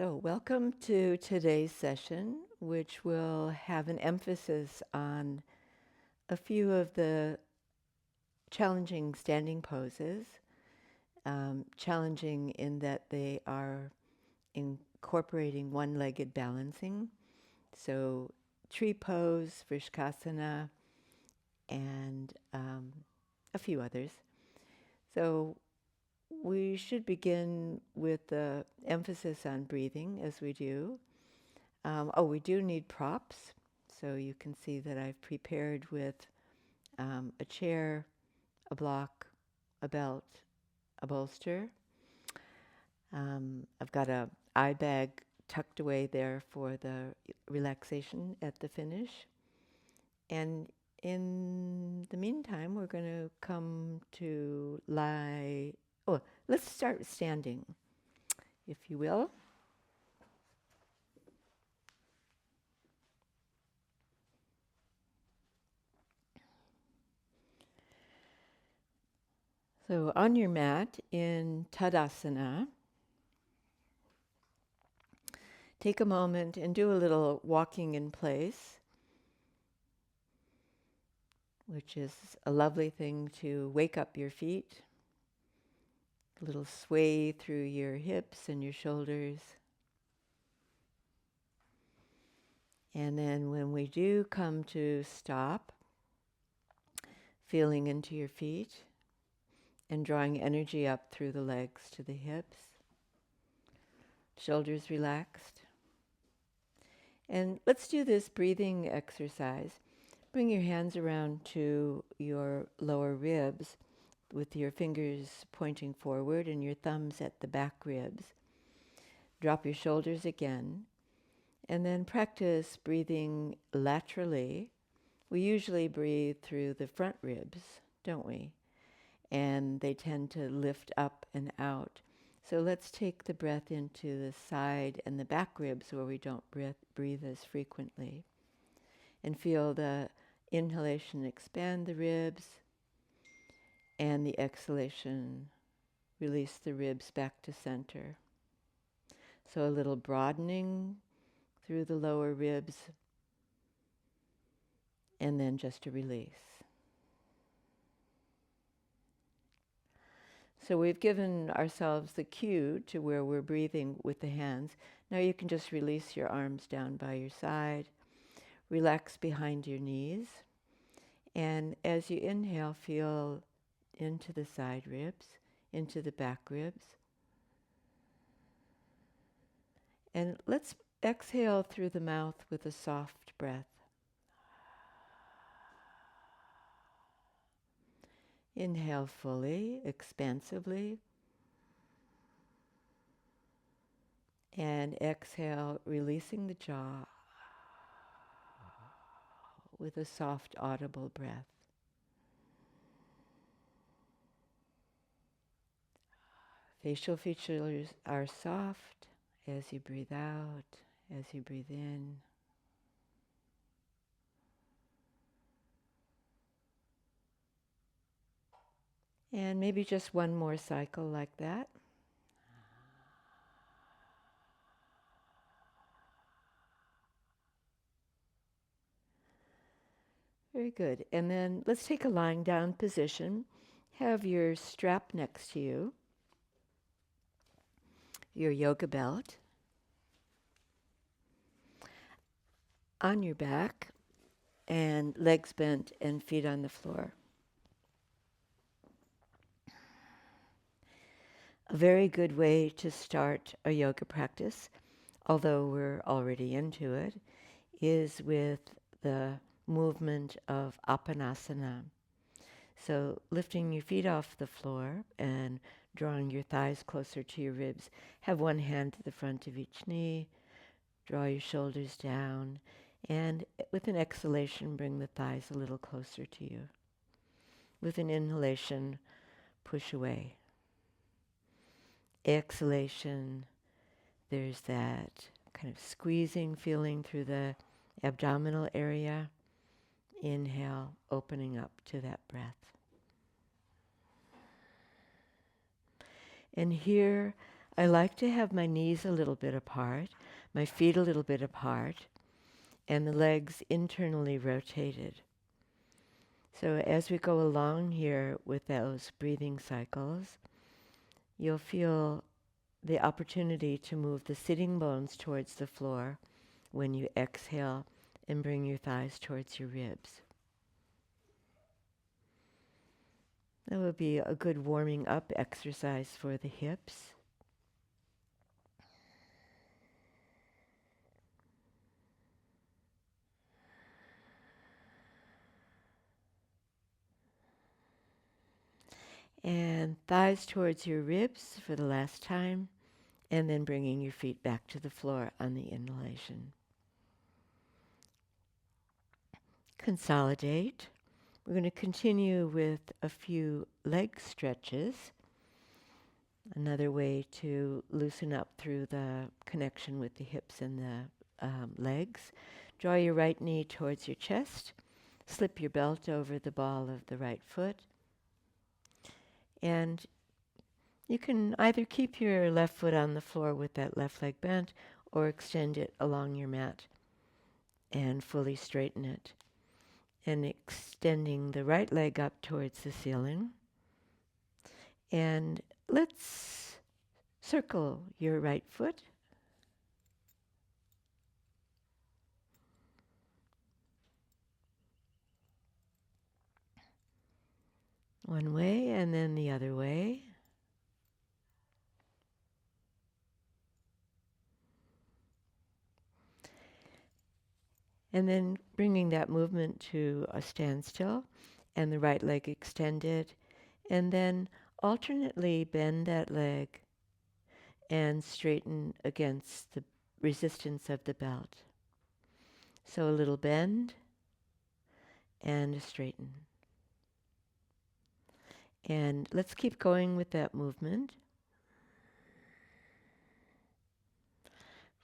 So, welcome to today's session, which will have an emphasis on a few of the challenging standing poses, challenging in that they are incorporating one-legged balancing. So, tree pose, Vrishkasana, and a few others. So, we should begin with the emphasis on breathing as we do. We do need props. So you can see that I've prepared with a chair, a block, a belt, a bolster. I've got a eye bag tucked away there for the relaxation at the finish. And in the meantime, we're going to come to lie. Oh, let's start standing, if you will. So on your mat in Tadasana, take a moment and do a little walking in place, which is a lovely thing to wake up your feet, a little sway through your hips and your shoulders. And then when we do come to stop, feeling into your feet and drawing energy up through the legs to the hips, shoulders relaxed. And let's do this breathing exercise. Bring your hands around to your lower ribs with your fingers pointing forward and your thumbs at the back ribs. Drop your shoulders again, and then practice breathing laterally. We usually breathe through the front ribs, don't we? And they tend to lift up and out. So let's take the breath into the side and the back ribs where we don't breathe as frequently. And feel the inhalation expand the ribs, and the exhalation release the ribs back to center. So a little broadening through the lower ribs, and then just a release. So we've given ourselves the cue to where we're breathing with the hands. Now you can just release your arms down by your side. Relax behind your knees. And as you inhale, feel into the side ribs, into the back ribs. And let's exhale through the mouth with a soft breath. Inhale fully, expansively. And exhale, releasing the jaw with a soft, audible breath. Facial features are soft as you breathe out, as you breathe in. And maybe just one more cycle like that. Very good. And then let's take a lying down position. Have your strap next to you, your yoga belt, on your back, and legs bent and feet on the floor. A very good way to start a yoga practice, although we're already into it, is with the movement of Apanasana. So lifting your feet off the floor and drawing your thighs closer to your ribs. Have one hand to the front of each knee. Draw your shoulders down. And with an exhalation, bring the thighs a little closer to you. With an inhalation, push away. Exhalation, there's that kind of squeezing feeling through the abdominal area. Inhale, opening up to that breath. And here I like to have my knees a little bit apart, my feet a little bit apart, and the legs internally rotated. So as we go along here with those breathing cycles, you'll feel the opportunity to move the sitting bones towards the floor when you exhale and bring your thighs towards your ribs. That would be a good warming up exercise for the hips. And thighs towards your ribs for the last time, and then bringing your feet back to the floor on the inhalation. Consolidate. We're going to continue with a few leg stretches. Another way to loosen up through the connection with the hips and the legs. Draw your right knee towards your chest. Slip your belt over the ball of the right foot. And you can either keep your left foot on the floor with that left leg bent or extend it along your mat and fully straighten it. And extending the right leg up towards the ceiling. And let's circle your right foot. One way and then the other way. And then bringing that movement to a standstill and the right leg extended. And then alternately bend that leg and straighten against the resistance of the belt. So a little bend and a straighten. And let's keep going with that movement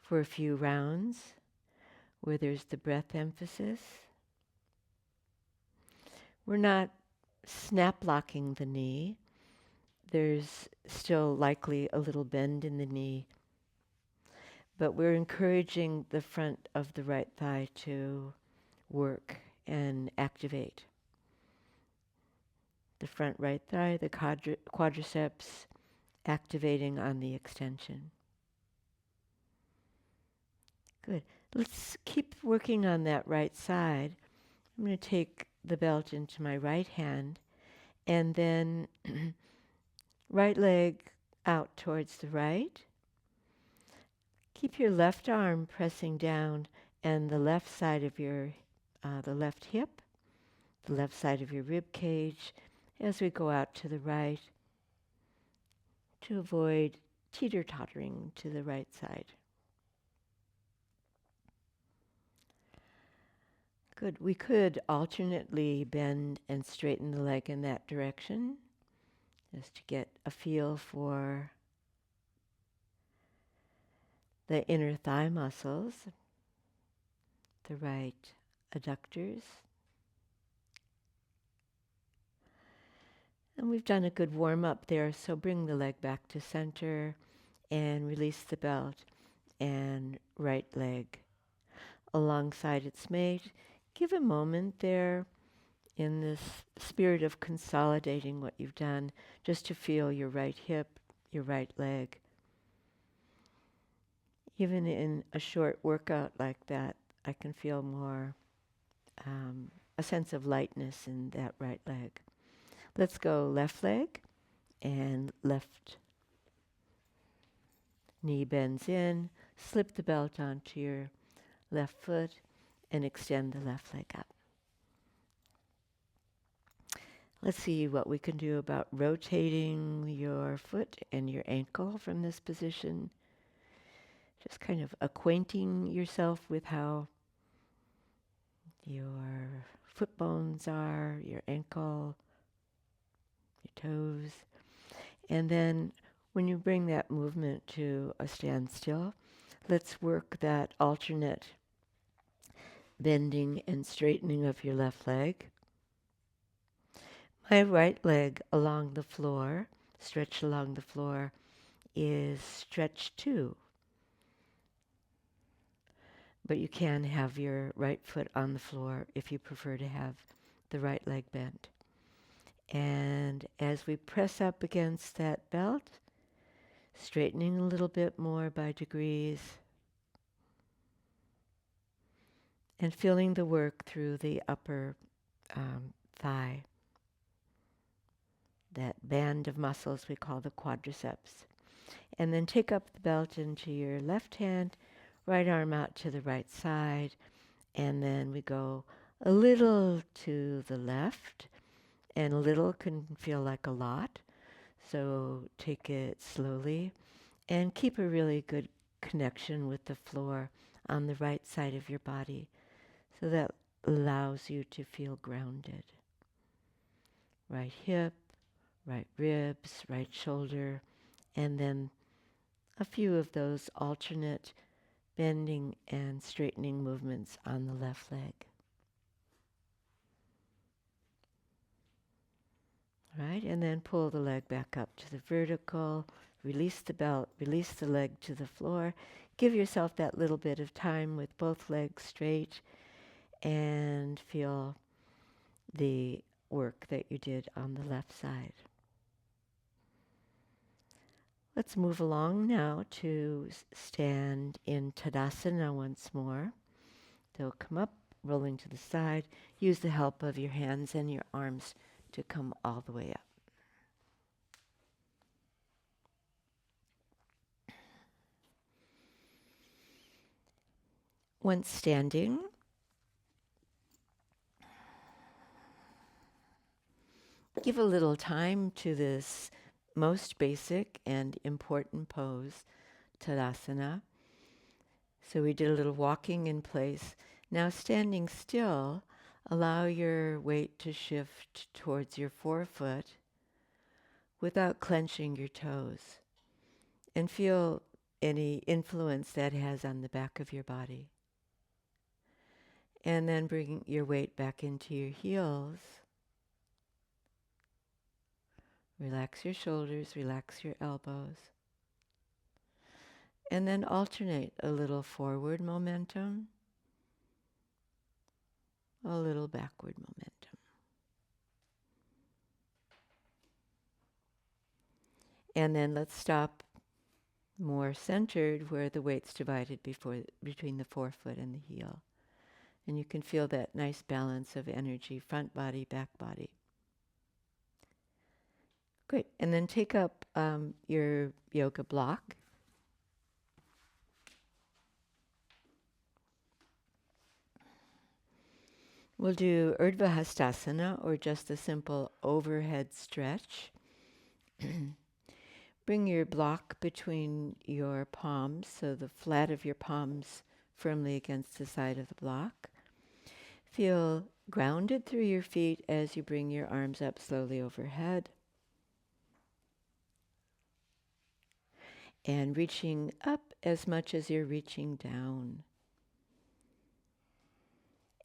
for a few rounds where there's the breath emphasis. We're not snap locking the knee. There's still likely a little bend in the knee, but we're encouraging the front of the right thigh to work and activate. The front right thigh, the quadriceps activating on the extension. Good. Let's keep working on that right side. I'm going to take the belt into my right hand and then right leg out towards the right. Keep your left arm pressing down and the left side of your, the left hip, the left side of your rib cage as we go out to the right to avoid teeter-tottering to the right side. Good. We could alternately bend and straighten the leg in that direction just to get a feel for the inner thigh muscles, the right adductors. And we've done a good warm-up there, so bring the leg back to center and release the belt and right leg alongside its mate. Give a moment there in this spirit of consolidating what you've done, just to feel your right hip, your right leg. Even in a short workout like that, I can feel more a sense of lightness in that right leg. Let's go left leg and left knee bends in, slip the belt onto your left foot and extend the left leg up. Let's see what we can do about rotating your foot and your ankle from this position. Just kind of acquainting yourself with how your foot bones are, your ankle, your toes. And then when you bring that movement to a standstill, let's work that alternate bending and straightening of your left leg. My right leg along the floor, stretch along the floor is stretch 2. But you can have your right foot on the floor if you prefer to have the right leg bent. And as we press up against that belt, straightening a little bit more by degrees, and feeling the work through the upper thigh, that band of muscles we call the quadriceps. And then take up the belt into your left hand, right arm out to the right side, and then we go a little to the left, and a little can feel like a lot, so take it slowly, and keep a really good connection with the floor on the right side of your body, so that allows you to feel grounded. Right hip, right ribs, right shoulder, and then a few of those alternate bending and straightening movements on the left leg. Right, and then pull the leg back up to the vertical, release the belt, release the leg to the floor. Give yourself that little bit of time with both legs straight and feel the work that you did on the left side. Let's move along now to stand in Tadasana once more. So come up, rolling to the side. Use the help of your hands and your arms to come all the way up. Once standing, give a little time to this most basic and important pose, Tadasana. So we did a little walking in place. Now standing still, allow your weight to shift towards your forefoot without clenching your toes, and feel any influence that has on the back of your body. And then bring your weight back into your heels. Relax your shoulders, relax your elbows. And then alternate a little forward momentum, a little backward momentum. And then let's stop more centered where the weight's divided between the forefoot and the heel. And you can feel that nice balance of energy, front body, back body. Great. And then take up your yoga block. We'll do Urdhva Hastasana, or just a simple overhead stretch. Bring your block between your palms, so the flat of your palms firmly against the side of the block. Feel grounded through your feet as you bring your arms up slowly overhead. And reaching up as much as you're reaching down.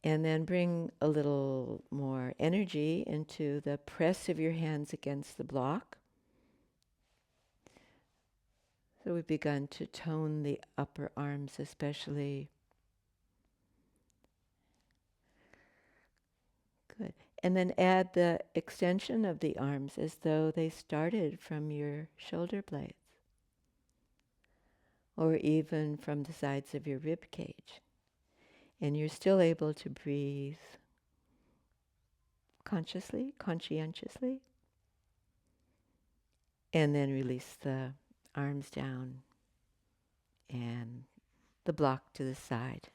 And then bring a little more energy into the press of your hands against the block. So we've begun to tone the upper arms especially. Good. And then add the extension of the arms as though they started from your shoulder blades, or even from the sides of your rib cage. And you're still able to breathe consciously, conscientiously. And then release the arms down and the block to the side.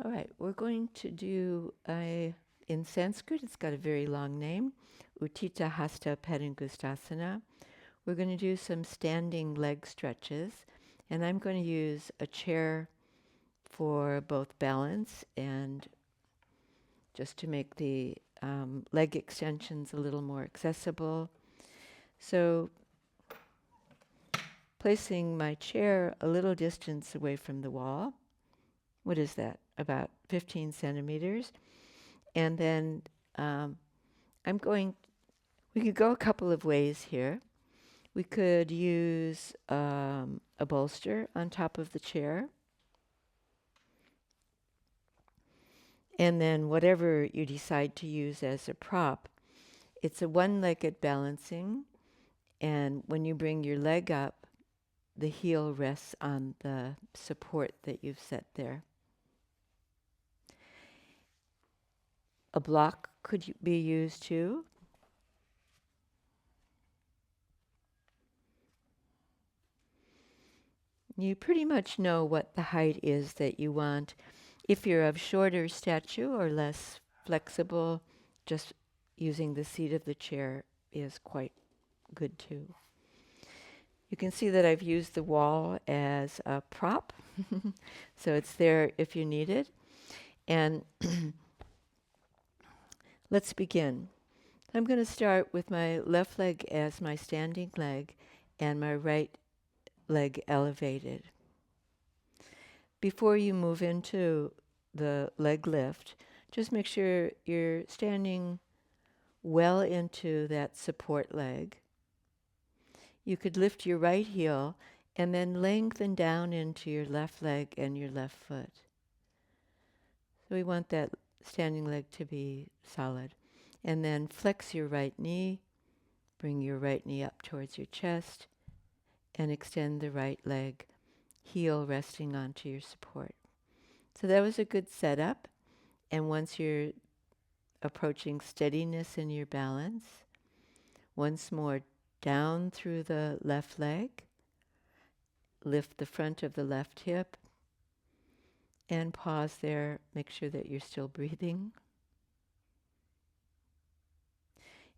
All right, we're going to do in Sanskrit, it's got a very long name, Utthita Hasta Padangusthasana. We're going to do some standing leg stretches, and I'm going to use a chair for both balance and just to make the leg extensions a little more accessible. So placing my chair a little distance away from the wall. What is that? About 15 centimeters. And then I'm going We could go a couple of ways here. We could use a bolster on top of the chair, and then whatever you decide to use as a prop. It's a one-legged balancing, and when you bring your leg up, the heel rests on the support that you've set there. A block could be used too. You pretty much know what the height is that you want. If you're of shorter stature or less flexible, just using the seat of the chair is quite good too. You can see that I've used the wall as a prop, so it's there if you need it. And let's begin. I'm going to start with my left leg as my standing leg and my right leg elevated. Before you move into the leg lift, just make sure you're standing well into that support leg. You could lift your right heel and then lengthen down into your left leg and your left foot. So we want that standing leg to be solid. And then flex your right knee, bring your right knee up towards your chest, and extend the right leg, heel resting onto your support. So that was a good setup. And once you're approaching steadiness in your balance, once more down through the left leg, lift the front of the left hip, and pause there. Make sure that you're still breathing.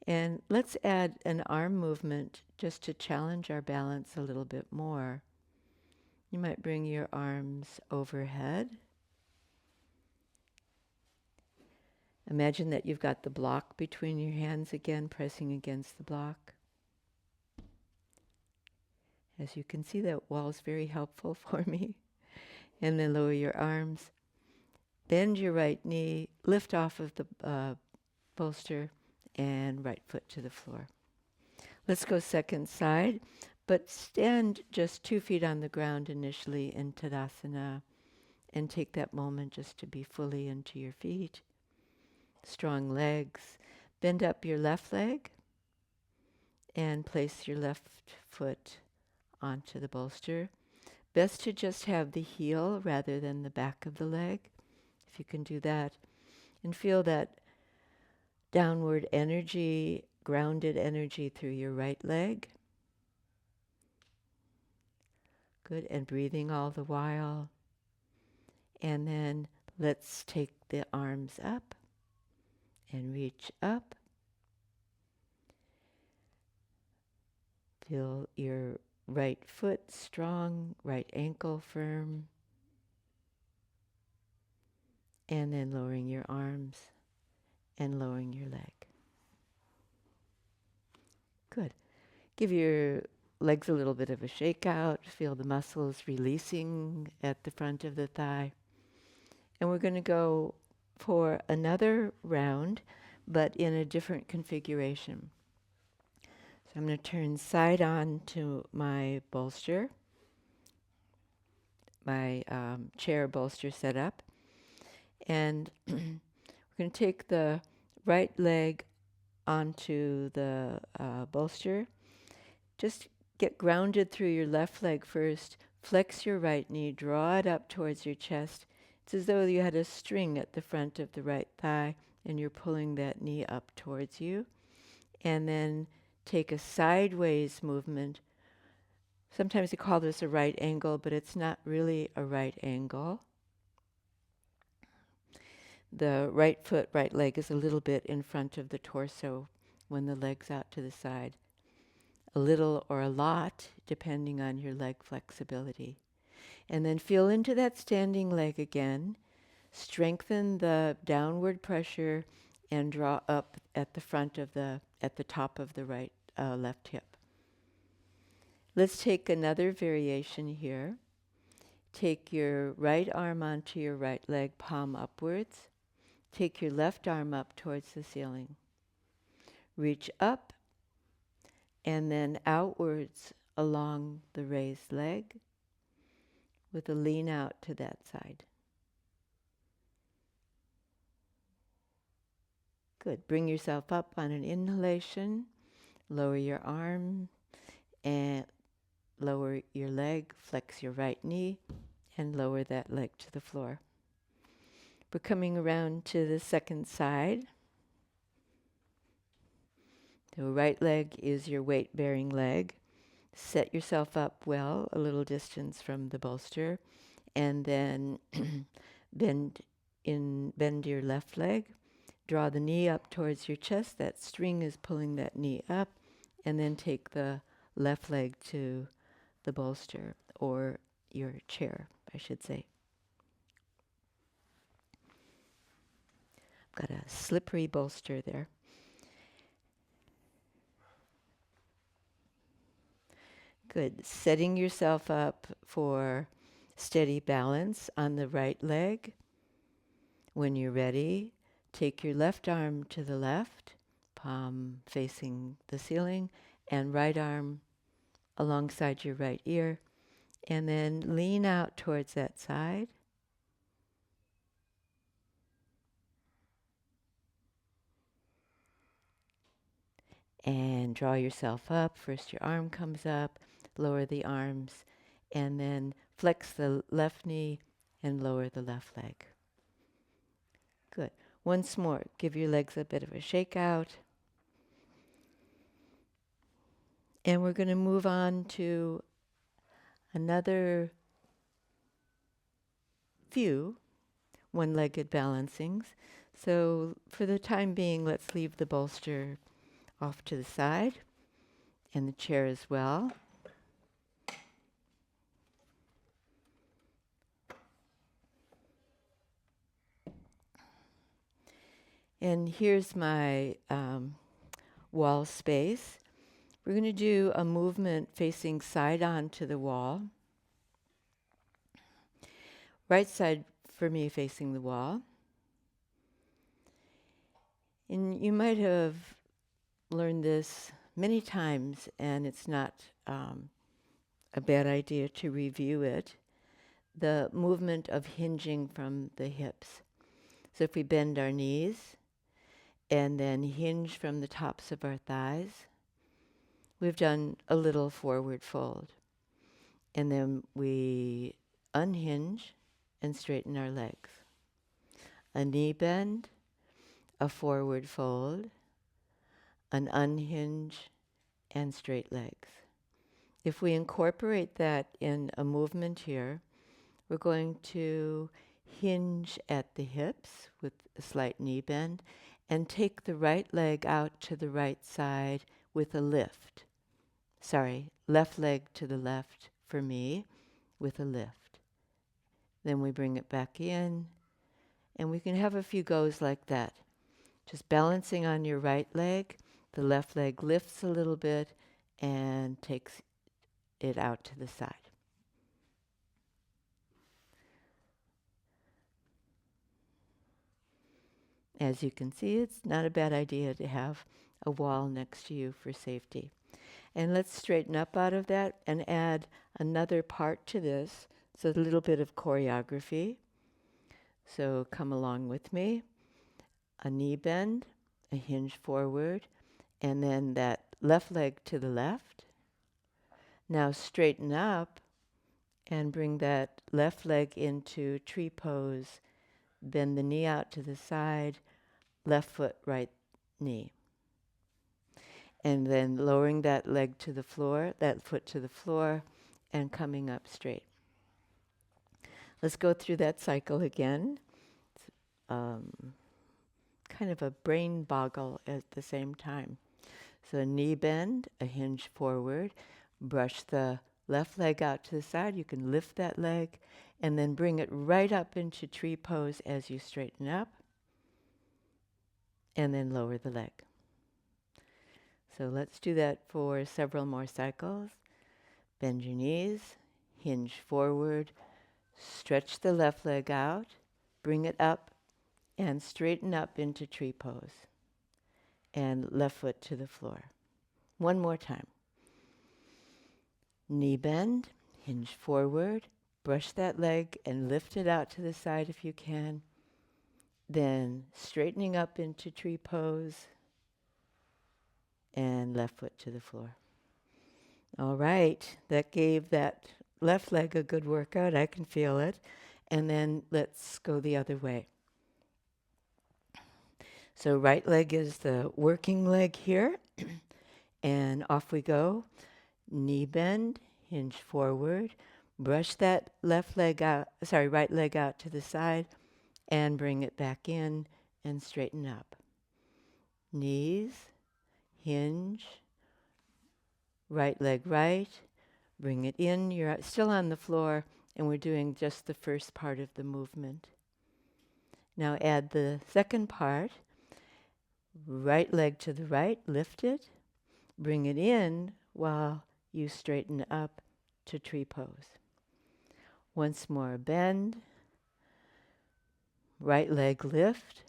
And let's add an arm movement just to challenge our balance a little bit more. You might bring your arms overhead. Imagine that you've got the block between your hands again, pressing against the block. As you can see, that wall is very helpful for me. And then lower your arms. Bend your right knee, lift off of the bolster, and right foot to the floor. Let's go second side, but stand just 2 feet on the ground initially in Tadasana, and take that moment just to be fully into your feet. Strong legs. Bend up your left leg and place your left foot onto the bolster. Best to just have the heel rather than the back of the leg, if you can do that. And feel that downward energy, grounded energy through your right leg. Good, and breathing all the while. And then let's take the arms up and reach up. Feel your right foot strong, right ankle firm. And then lowering your arms and lowering your leg. Good. Give your legs a little bit of a shake out. Feel the muscles releasing at the front of the thigh. And we're going to go for another round, but in a different configuration. So I'm going to turn side on to my bolster, my chair bolster setup. And we're going to take the right leg onto the bolster. Just get grounded through your left leg first. Flex your right knee, draw it up towards your chest. It's as though you had a string at the front of the right thigh and you're pulling that knee up towards you. And then take a sideways movement. Sometimes they call this a right angle, but it's not really a right angle. The right foot, right leg is a little bit in front of the torso when the leg's out to the side. A little or a lot, depending on your leg flexibility. And then feel into that standing leg again. Strengthen the downward pressure and draw up at the front of at the top of the left hip. Let's take another variation here. Take your right arm onto your right leg, palm upwards. Take your left arm up towards the ceiling. Reach up and then outwards along the raised leg with a lean out to that side. Good. Bring yourself up on an inhalation. Lower your arm and lower your leg. Flex your right knee and lower that leg to the floor. We're coming around to the second side. The right leg is your weight-bearing leg. Set yourself up well, a little distance from the bolster, and then bend your left leg. Draw the knee up towards your chest. That string is pulling that knee up, and then take the left leg to the bolster, or your chair, I should say. Got a slippery bolster there. Good. Setting yourself up for steady balance on the right leg. When you're ready, take your left arm to the left, palm facing the ceiling, and right arm alongside your right ear, and then lean out towards that side. And draw yourself up. First your arm comes up, lower the arms, and then flex the left knee and lower the left leg. Good. Once more, give your legs a bit of a shake out. And we're going to move on to another few one-legged balancings. So for the time being, let's leave the bolster off to the side and the chair as well. And here's my wall space. We're going to do a movement facing side on to the wall. Right side for me facing the wall. And you might have learned this many times, and it's not a bad idea to review it. The movement of hinging from the hips. So if we bend our knees and then hinge from the tops of our thighs, we've done a little forward fold. And then we unhinge and straighten our legs. A knee bend, a forward fold, an unhinge, and straight legs. If we incorporate that in a movement here, we're going to hinge at the hips with a slight knee bend and take the right leg out to the right side with a lift. Left leg to the left for me with a lift. Then we bring it back in, and we can have a few goes like that. Just balancing on your right leg, the left leg lifts a little bit and takes it out to the side. As you can see, it's not a bad idea to have a wall next to you for safety. And let's straighten up out of that and add another part to this. So a little bit of choreography. So come along with me. A knee bend, a hinge forward, and then that left leg to the left. Now straighten up and bring that left leg into tree pose. Bend the knee out to the side, left foot, right knee. And then lowering that leg to the floor, that foot to the floor, and coming up straight. Let's go through that cycle again. Kind of a brain boggle at the same time. So a knee bend, a hinge forward, brush the left leg out to the side. You can lift that leg and then bring it right up into tree pose as you straighten up. And then lower the leg. So let's do that for several more cycles. Bend your knees, hinge forward, stretch the left leg out, bring it up, and straighten up into tree pose. And left foot to the floor. One more time. Knee bend, hinge forward, brush that leg and lift it out to the side if you can. Then straightening up into tree pose and left foot to the floor. All right, that gave that left leg a good workout. I can feel it. And then let's go the other way. So right leg is the working leg here. And off we go. Knee bend, hinge forward, brush that right leg out to the side and bring it back in and straighten up. Knees, hinge, right leg right, bring it in. You're still on the floor and we're doing just the first part of the movement. Now add the second part. Right leg to the right, lift it, bring it in while you straighten up to tree pose. Once more, bend, right leg lift,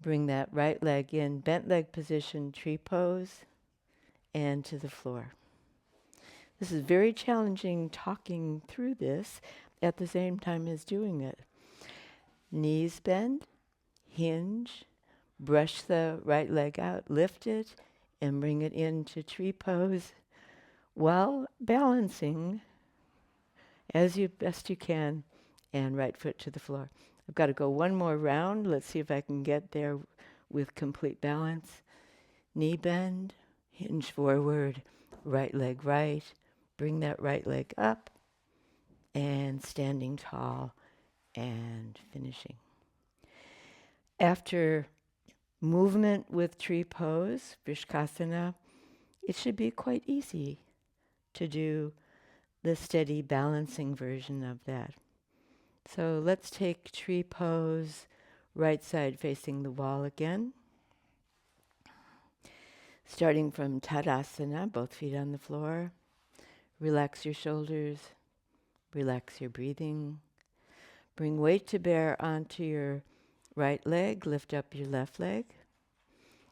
bring that right leg in, bent leg position, tree pose, and to the floor. This is very challenging talking through this at the same time as doing it. Knees bend, hinge, brush the right leg out, lift it, and bring it into tree pose while balancing as best you can, and right foot to the floor. I've got to go one more round. Let's see if I can get there with complete balance. Knee bend, hinge forward, right leg right, bring that right leg up, and standing tall and finishing. After movement with tree pose, Vrishkasana, it should be quite easy to do the steady balancing version of that. So let's take tree pose, right side facing the wall again. Starting from Tadasana, both feet on the floor. Relax your shoulders, relax your breathing. Bring weight to bear onto your right leg, lift up your left leg.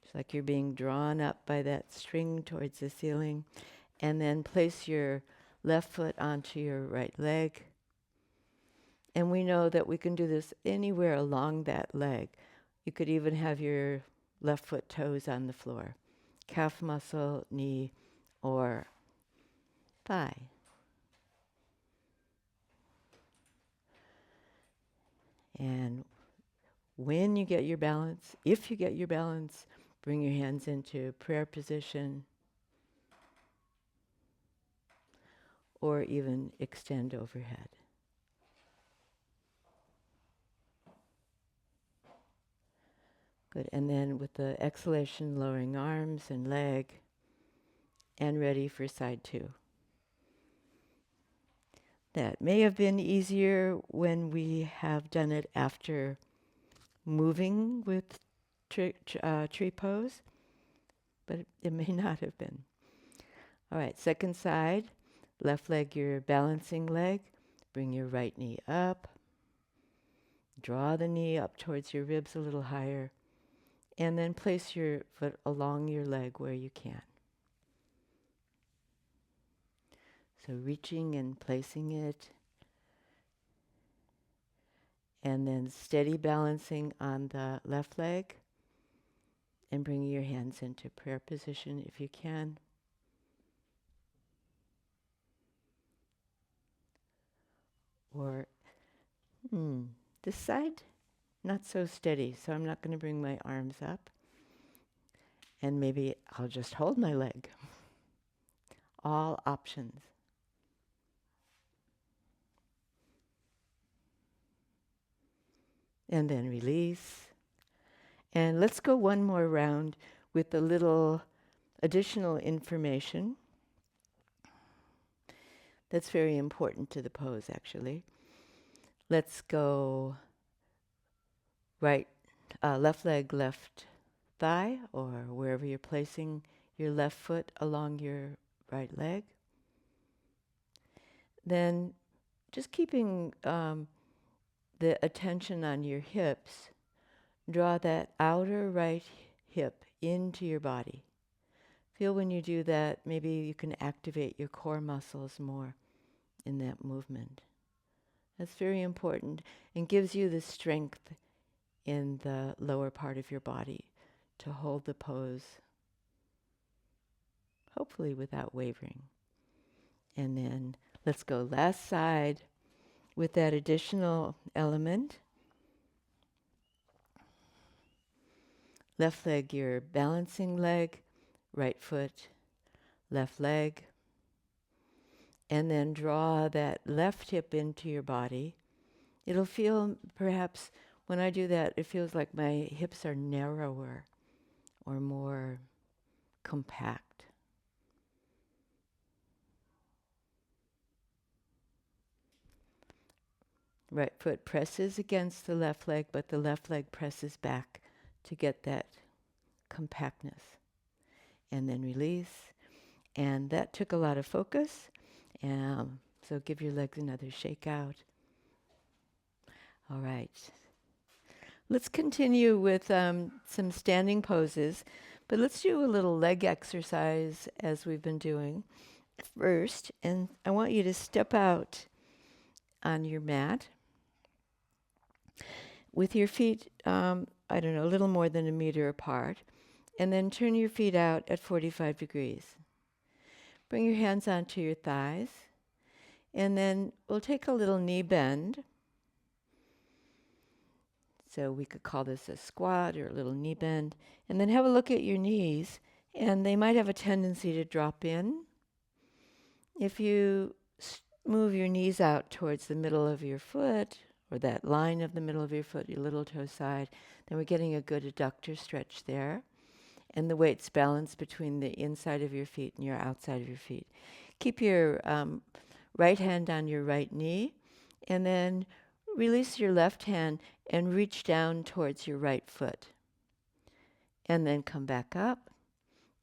It's like you're being drawn up by that string towards the ceiling. And then place your left foot onto your right leg. And we know that we can do this anywhere along that leg. You could even have your left foot toes on the floor. Calf muscle, knee, or thigh. And when you get your balance, if you get your balance, bring your hands into prayer position or even extend overhead. Good. And then with the exhalation, lowering arms and leg, and ready for side two. That may have been easier when we have done it after moving with tree pose, but it may not have been. All right, second side, left leg, your balancing leg. Bring your right knee up. Draw the knee up towards your ribs a little higher. And then place your foot along your leg where you can. So reaching and placing it. And then steady balancing on the left leg. And bringing your hands into prayer position if you can. Or this side, not so steady, so I'm not going to bring my arms up. And maybe I'll just hold my leg. All options. And then release. And let's go one more round with a little additional information that's very important to the pose, actually. Let's go left leg, left thigh, or wherever you're placing your left foot along your right leg. Then just keeping the attention on your hips, draw that outer right hip into your body. Feel when you do that, maybe you can activate your core muscles more in that movement. That's very important and gives you the strength in the lower part of your body to hold the pose, hopefully without wavering. And then let's go last side with that additional element. Left leg, your balancing leg, right foot, left leg. And then draw that left hip into your body. It'll feel, perhaps, when I do that, it feels like my hips are narrower or more compact. Right foot presses against the left leg, but the left leg presses back to get that compactness. And then release. And that took a lot of focus. So give your legs another shake out. All right. Let's continue with some standing poses, but let's do a little leg exercise as we've been doing first. And I want you to step out on your mat with your feet, a little more than a meter apart, and then turn your feet out at 45 degrees. Bring your hands onto your thighs, and then we'll take a little knee bend. So we could call this a squat or a little knee bend. And then have a look at your knees, and they might have a tendency to drop in. If you move your knees out towards the middle of your foot, or that line of the middle of your foot, your little toe side, then we're getting a good adductor stretch there. And the weight's balanced between the inside of your feet and your outside of your feet. Keep your right hand on your right knee, and then release your left hand and reach down towards your right foot. And then come back up.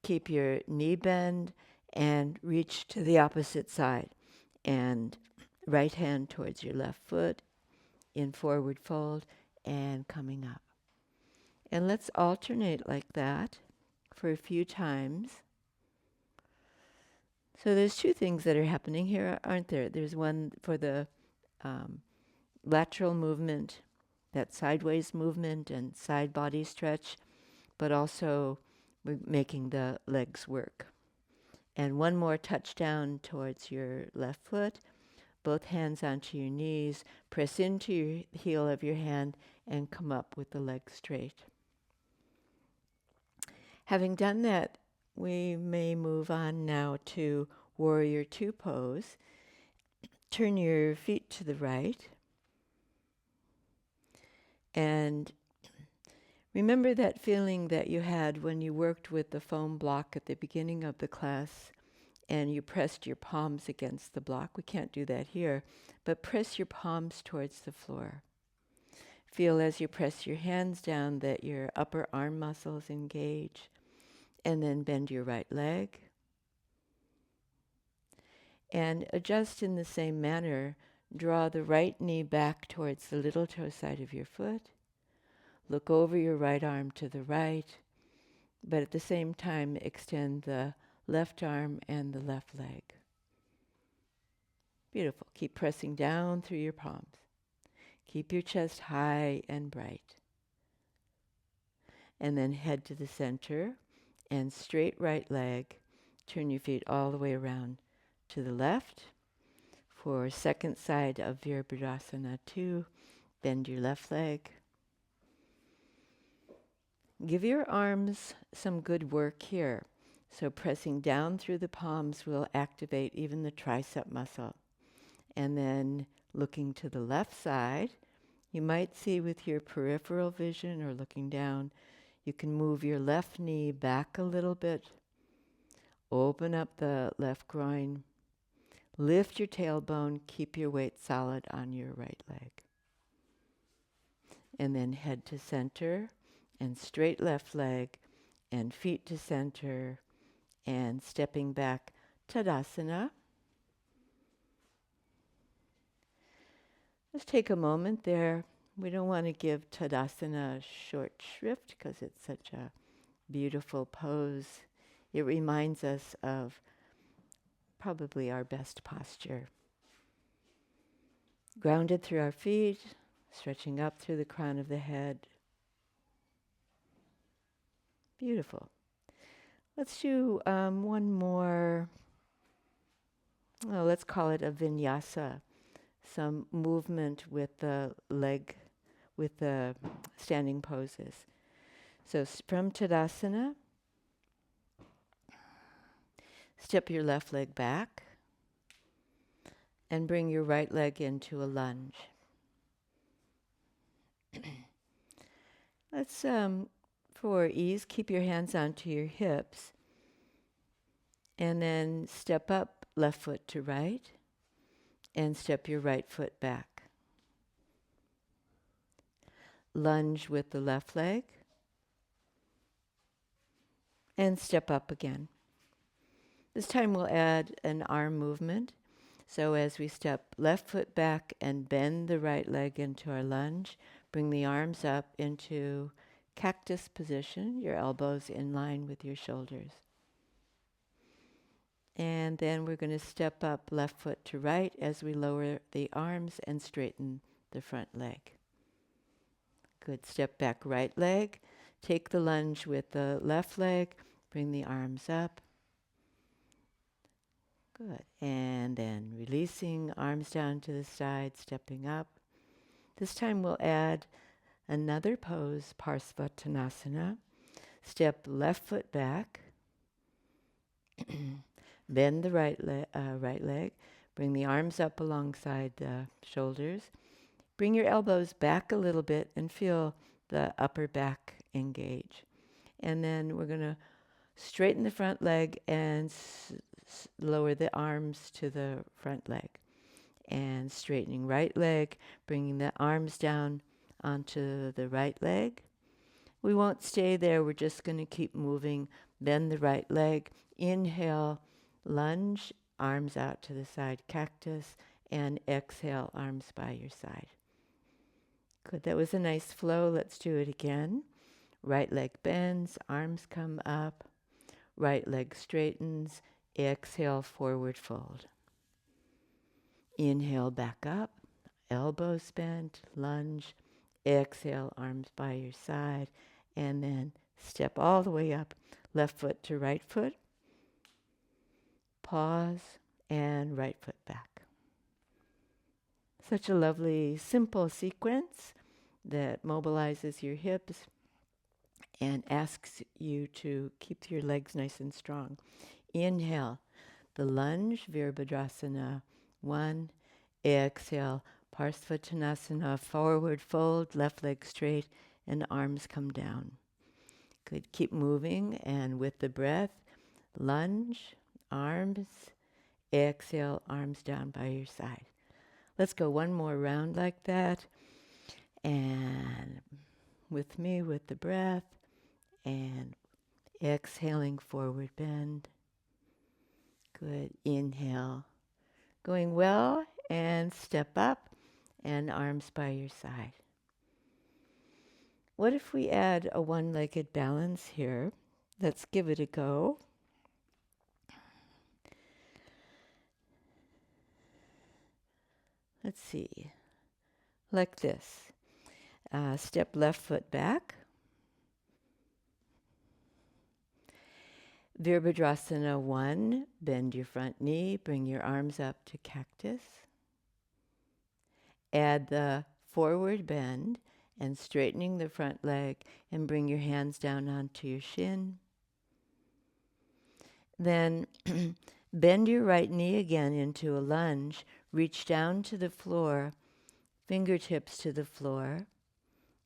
Keep your knee bend and reach to the opposite side. And right hand towards your left foot in forward fold and coming up. And let's alternate like that for a few times. So there's two things that are happening here, aren't there? There's one for the lateral movement, that sideways movement and side body stretch, but also we're making the legs work. And one more touchdown towards your left foot, both hands onto your knees, press into your heel of your hand and come up with the leg straight. Having done that, we may move on now to Warrior Two pose. Turn your feet to the right. And remember that feeling that you had when you worked with the foam block at the beginning of the class and you pressed your palms against the block. We can't do that here, but press your palms towards the floor. Feel as you press your hands down that your upper arm muscles engage, and then bend your right leg. And adjust in the same manner. Draw the right knee back towards the little toe side of your foot. Look over your right arm to the right, but at the same time extend the left arm and the left leg. Beautiful. Keep pressing down through your palms. Keep your chest high and bright. And then head to the center and straight right leg. Turn your feet all the way around to the left. For second side of Virabhadrasana 2, bend your left leg. Give your arms some good work here. So pressing down through the palms will activate even the tricep muscle. And then looking to the left side, you might see with your peripheral vision or looking down, you can move your left knee back a little bit. Open up the left groin. Lift your tailbone. Keep your weight solid on your right leg. And then head to center and straight left leg and feet to center and stepping back, Tadasana. Let's take a moment there. We don't want to give Tadasana a short shrift because it's such a beautiful pose It reminds us of probably our best posture. Grounded through our feet, stretching up through the crown of the head. Beautiful. Let's do one more, let's call it a vinyasa, some movement with the leg, with the standing poses. So from Tadasana, step your left leg back and bring your right leg into a lunge. Let's, for ease, keep your hands onto your hips and then step up left foot to right and step your right foot back. Lunge with the left leg and step up again. This time we'll add an arm movement. So as we step left foot back and bend the right leg into our lunge, bring the arms up into cactus position, your elbows in line with your shoulders. And then we're going to step up left foot to right as we lower the arms and straighten the front leg. Good. Step back right leg. Take the lunge with the left leg. Bring the arms up. Good. And then releasing, arms down to the side, stepping up. This time we'll add another pose, Parsvatanasana. Step left foot back. Bend the right leg. Bring the arms up alongside the shoulders. Bring your elbows back a little bit and feel the upper back engage. And then we're going to straighten the front leg and lower the arms to the front leg. And straightening right leg, bringing the arms down onto the right leg. We won't stay there. We're just going to keep moving. Bend the right leg. Inhale, lunge, arms out to the side, cactus, and exhale, arms by your side. Good. That was a nice flow. Let's do it again. Right leg bends, arms come up. Right leg straightens. Exhale, forward fold. Inhale, back up. Elbows bent, lunge. Exhale, arms by your side. And then step all the way up. Left foot to right foot. Pause and right foot back. Such a lovely, simple sequence that mobilizes your hips and asks you to keep your legs nice and strong. Inhale, the lunge, Virabhadrasana 1. Exhale, Parsvatanasana, forward fold, left leg straight, and arms come down. Good. Keep moving, and with the breath, lunge, arms, exhale, arms down by your side. Let's go one more round like that. And with me, with the breath, and exhaling, forward bend. Good. Inhale. Going well, and step up, and arms by your side. What if we add a one-legged balance here? Let's give it a go. Let's see. Like this. Step left foot back. Virabhadrasana 1, bend your front knee, bring your arms up to cactus. Add the forward bend and straightening the front leg and bring your hands down onto your shin. Then bend your right knee again into a lunge, reach down to the floor, fingertips to the floor,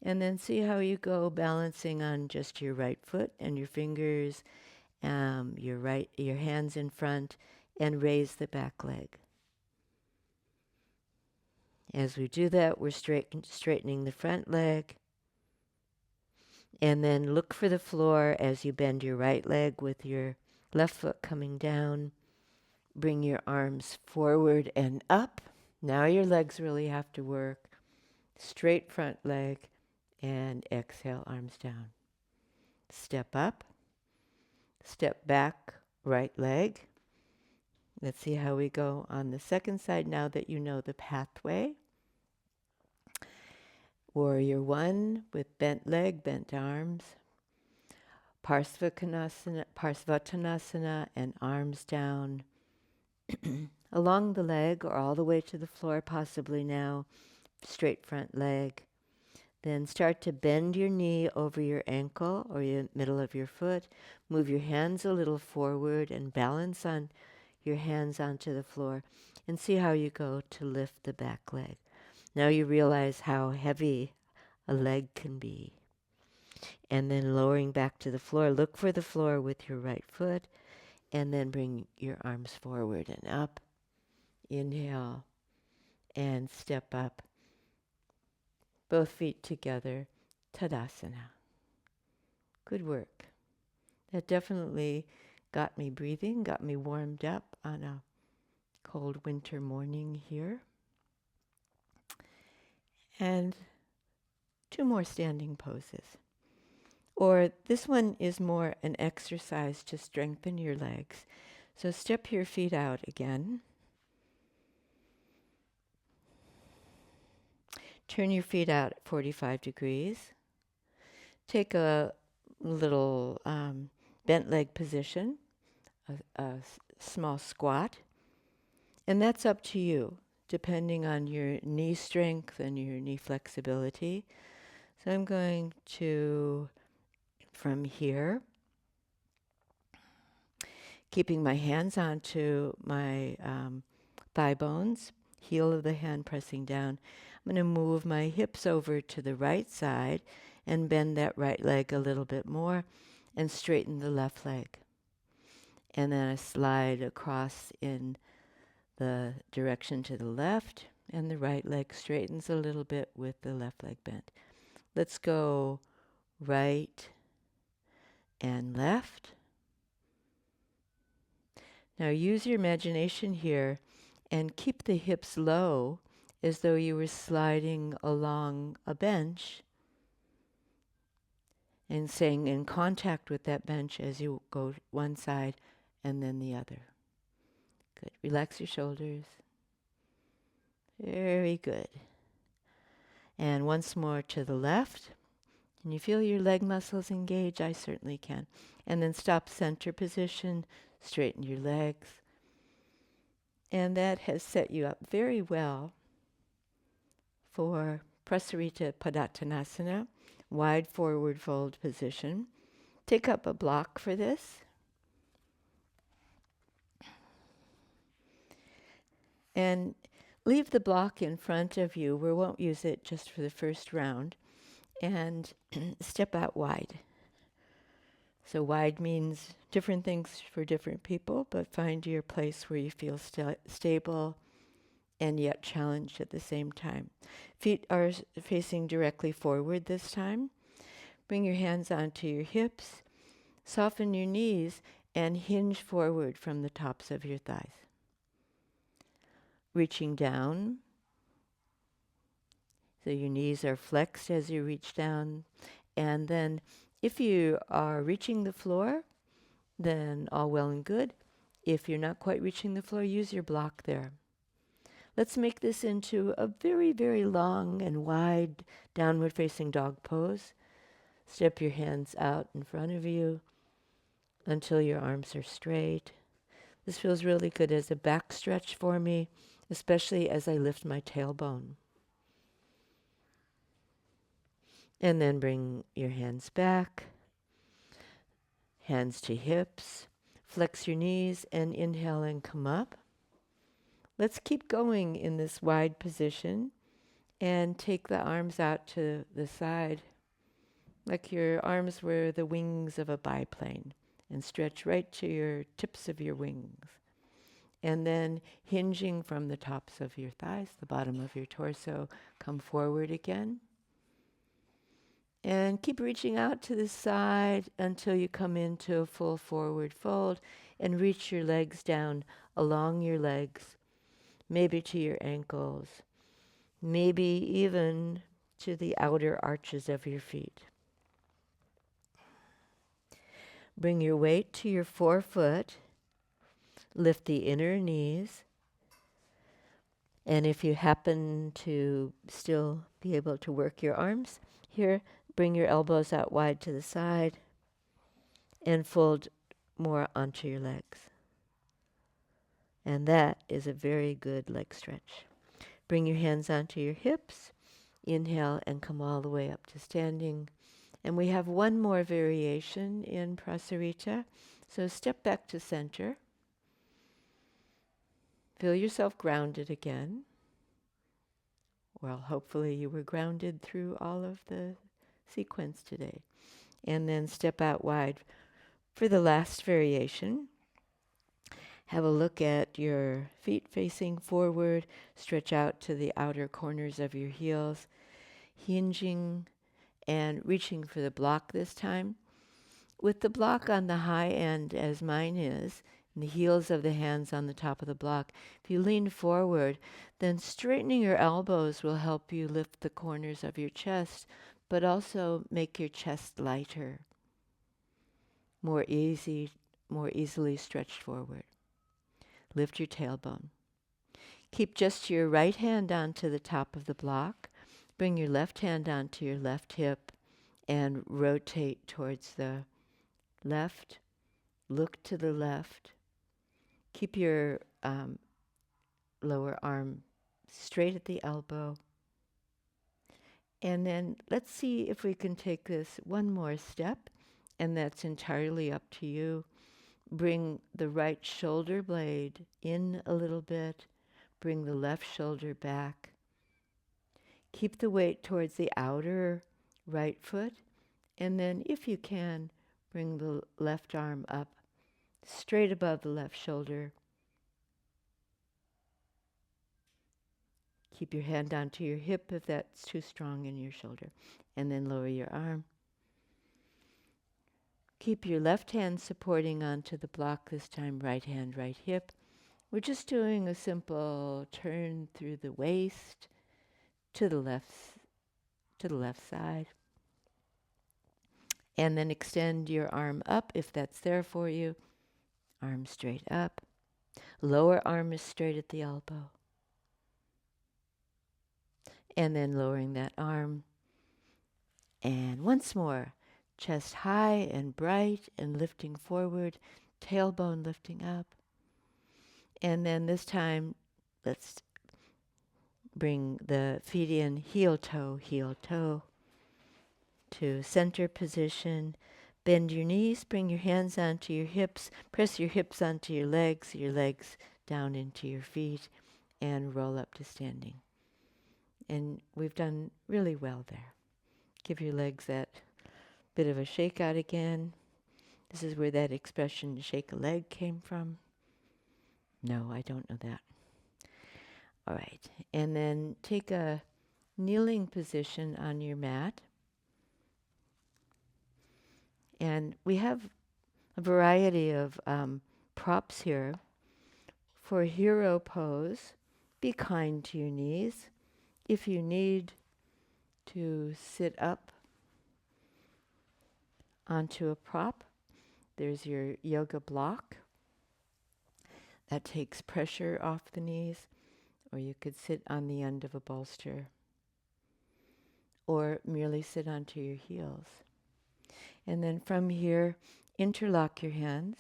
and then see how you go balancing on just your right foot and your fingers, your hands in front, and raise the back leg. As we do that, we're straightening the front leg. And then look for the floor as you bend your right leg with your left foot coming down. Bring your arms forward and up. Now your legs really have to work. Straight front leg and exhale, arms down. Step up. Step back, right leg. Let's see how we go on the second side now that you know the pathway. Warrior one with bent leg, bent arms. Parsvatanasana and arms down along the leg or all the way to the floor, possibly now. Straight front leg. Then start to bend your knee over your ankle or your middle of your foot. Move your hands a little forward and balance on your hands onto the floor and see how you go to lift the back leg. Now you realize how heavy a leg can be. And then lowering back to the floor, look for the floor with your right foot and then bring your arms forward and up. Inhale and step up. Both feet together, Tadasana. Good work. That definitely got me breathing, got me warmed up on a cold winter morning here. And 2 more standing poses. Or this one is more an exercise to strengthen your legs. So step your feet out again. Turn your feet out at 45 degrees. Take a little bent leg position, a small squat. And that's up to you, depending on your knee strength and your knee flexibility. So I'm going to, from here, keeping my hands onto my thigh bones, heel of the hand pressing down. I'm going to move my hips over to the right side and bend that right leg a little bit more and straighten the left leg. And then I slide across in the direction to the left, and the right leg straightens a little bit with the left leg bent. Let's go right and left. Now use your imagination here and keep the hips low as though you were sliding along a bench and staying in contact with that bench as you go one side and then the other. Good. Relax your shoulders. Very good. And once more to the left. Can you feel your leg muscles engage? I certainly can. And then stop center position, straighten your legs. And that has set you up very well for Prasarita Padottanasana, wide forward fold position. Take up a block for this. And leave the block in front of you. We won't use it just for the first round. And step out wide. So wide means different things for different people, but find your place where you feel stable and yet challenged at the same time. Feet are facing directly forward this time. Bring your hands onto your hips. Soften your knees and hinge forward from the tops of your thighs. Reaching down. So your knees are flexed as you reach down. And then if you are reaching the floor, then all well and good. If you're not quite reaching the floor, use your block there. Let's make this into a very, very long and wide downward facing dog pose. Step your hands out in front of you until your arms are straight. This feels really good as a back stretch for me, especially as I lift my tailbone. And then bring your hands back, hands to hips. Flex your knees and inhale and come up. Let's keep going in this wide position and take the arms out to the side like your arms were the wings of a biplane and stretch right to your tips of your wings. And then hinging from the tops of your thighs, the bottom of your torso, come forward again. And keep reaching out to the side until you come into a full forward fold and reach your legs down along your legs, maybe to your ankles, maybe even to the outer arches of your feet. Bring your weight to your forefoot. Lift the inner knees. And if you happen to still be able to work your arms here, bring your elbows out wide to the side and fold more onto your legs. And that is a very good leg stretch. Bring your hands onto your hips. Inhale and come all the way up to standing. And we have one more variation in Prasarita. So step back to center. Feel yourself grounded again. Well, hopefully you were grounded through all of the sequence today. And then step out wide for the last variation. Have a look at your feet facing forward. Stretch out to the outer corners of your heels. Hinging and reaching for the block this time. With the block on the high end, as mine is, and the heels of the hands on the top of the block, if you lean forward, then straightening your elbows will help you lift the corners of your chest, but also make your chest lighter, more easily stretched forward. Lift your tailbone. Keep just your right hand onto the top of the block. Bring your left hand onto your left hip and rotate towards the left. Look to the left. Keep your lower arm straight at the elbow. And then let's see if we can take this one more step, and that's entirely up to you. Bring the right shoulder blade in a little bit. Bring the left shoulder back. Keep the weight towards the outer right foot. And then, if you can, bring the left arm up straight above the left shoulder. Keep your hand onto your hip if that's too strong in your shoulder. And then lower your arm. Keep your left hand supporting onto the block, this time right hand, right hip. We're just doing a simple turn through the waist to the left side. And then extend your arm up if that's there for you. Arm straight up. Lower arm is straight at the elbow. And then lowering that arm. And once more, chest high and bright and lifting forward, tailbone lifting up. And then this time, let's bring the feet in heel toe to center position. Bend your knees, bring your hands onto your hips, press your hips onto your legs down into your feet, and roll up to standing. And we've done really well there. Give your legs that bit of a shake out again. This is where that expression, shake a leg, came from. No, I don't know that. All right. And then take a kneeling position on your mat. And we have a variety of props here. For hero pose, be kind to your knees. If you need to sit up onto a prop, there's your yoga block. That takes pressure off the knees. Or you could sit on the end of a bolster. Or merely sit onto your heels. And then from here, interlock your hands.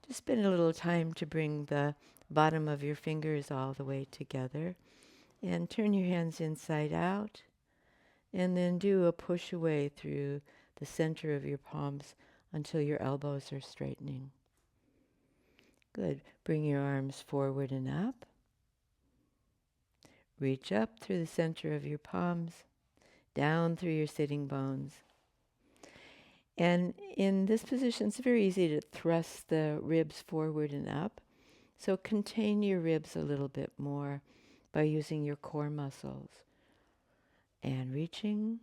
Just spend a little time to bring the bottom of your fingers all the way together. And turn your hands inside out. And then do a push away through the center of your palms until your elbows are straightening. Good. Bring your arms forward and up. Reach up through the center of your palms, down through your sitting bones. And in this position, it's very easy to thrust the ribs forward and up. So contain your ribs a little bit more by using your core muscles. And reaching.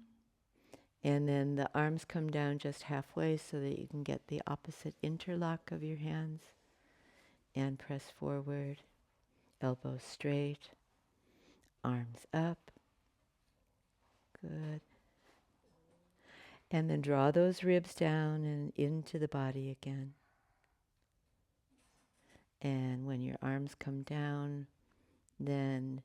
And then the arms come down just halfway so that you can get the opposite interlock of your hands. And press forward. Elbows straight. Arms up. Good. And then draw those ribs down and into the body again. And when your arms come down, then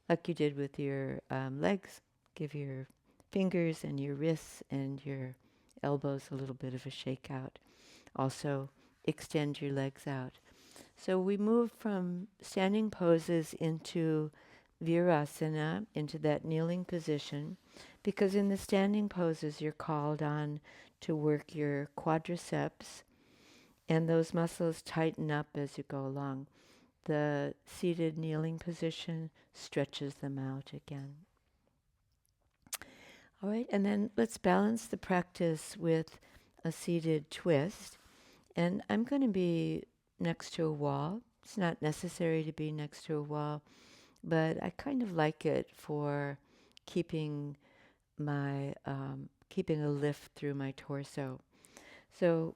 like you did with your legs, give your fingers and your wrists and your elbows a little bit of a shake out. Also, extend your legs out. So we move from standing poses into Virasana, into that kneeling position, because in the standing poses you're called on to work your quadriceps, and those muscles tighten up as you go along. The seated kneeling position stretches them out again. All right, and then let's balance the practice with a seated twist. And I'm going to be next to a wall. It's not necessary to be next to a wall, but I kind of like it for keeping keeping a lift through my torso. So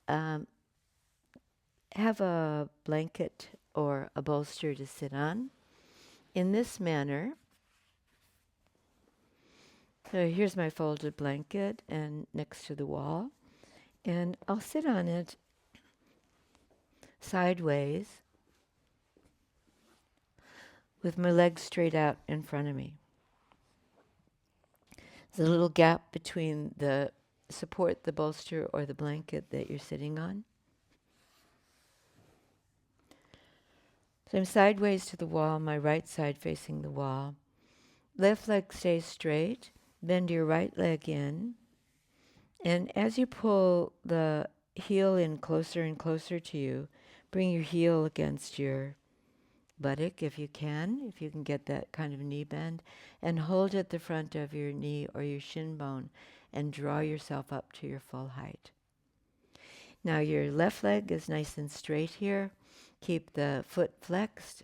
have a blanket or a bolster to sit on in this manner. So here's my folded blanket and next to the wall, and I'll sit on it sideways with my legs straight out in front of me. There's a little gap between the support, the bolster, or the blanket that you're sitting on. So I'm sideways to the wall, my right side facing the wall. Left leg stays straight. Bend your right leg in. And as you pull the heel in closer and closer to you, bring your heel against your buttock if you can get that kind of knee bend, and hold at the front of your knee or your shin bone and draw yourself up to your full height. Now your left leg is nice and straight here. Keep the foot flexed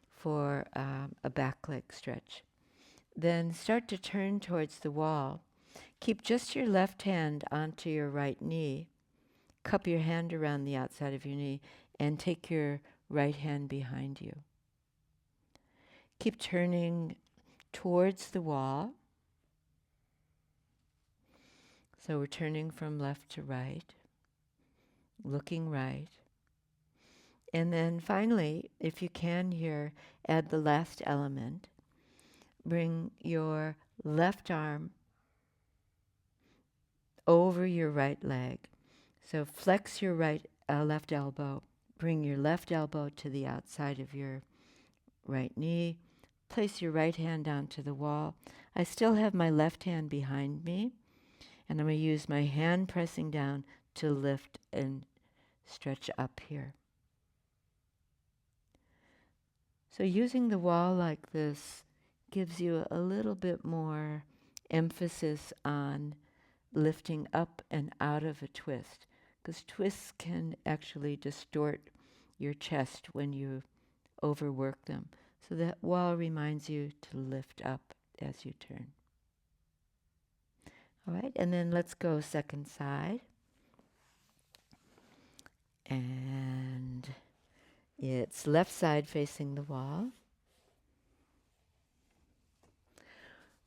for a back leg stretch. Then start to turn towards the wall. Keep just your left hand onto your right knee. Cup your hand around the outside of your knee and take your right hand behind you. Keep turning towards the wall. So we're turning from left to right, looking right. And then finally, if you can here, add the last element. Bring your left arm over your right leg. So flex your left elbow. Bring your left elbow to the outside of your right knee. Place your right hand onto the wall. I still have my left hand behind me, and I'm going to use my hand pressing down to lift and stretch up here. So using the wall like this gives you a little bit more emphasis on lifting up and out of a twist, because twists can actually distort your chest when you overwork them. So that wall reminds you to lift up as you turn. All right, and then let's go second side. And it's left side facing the wall.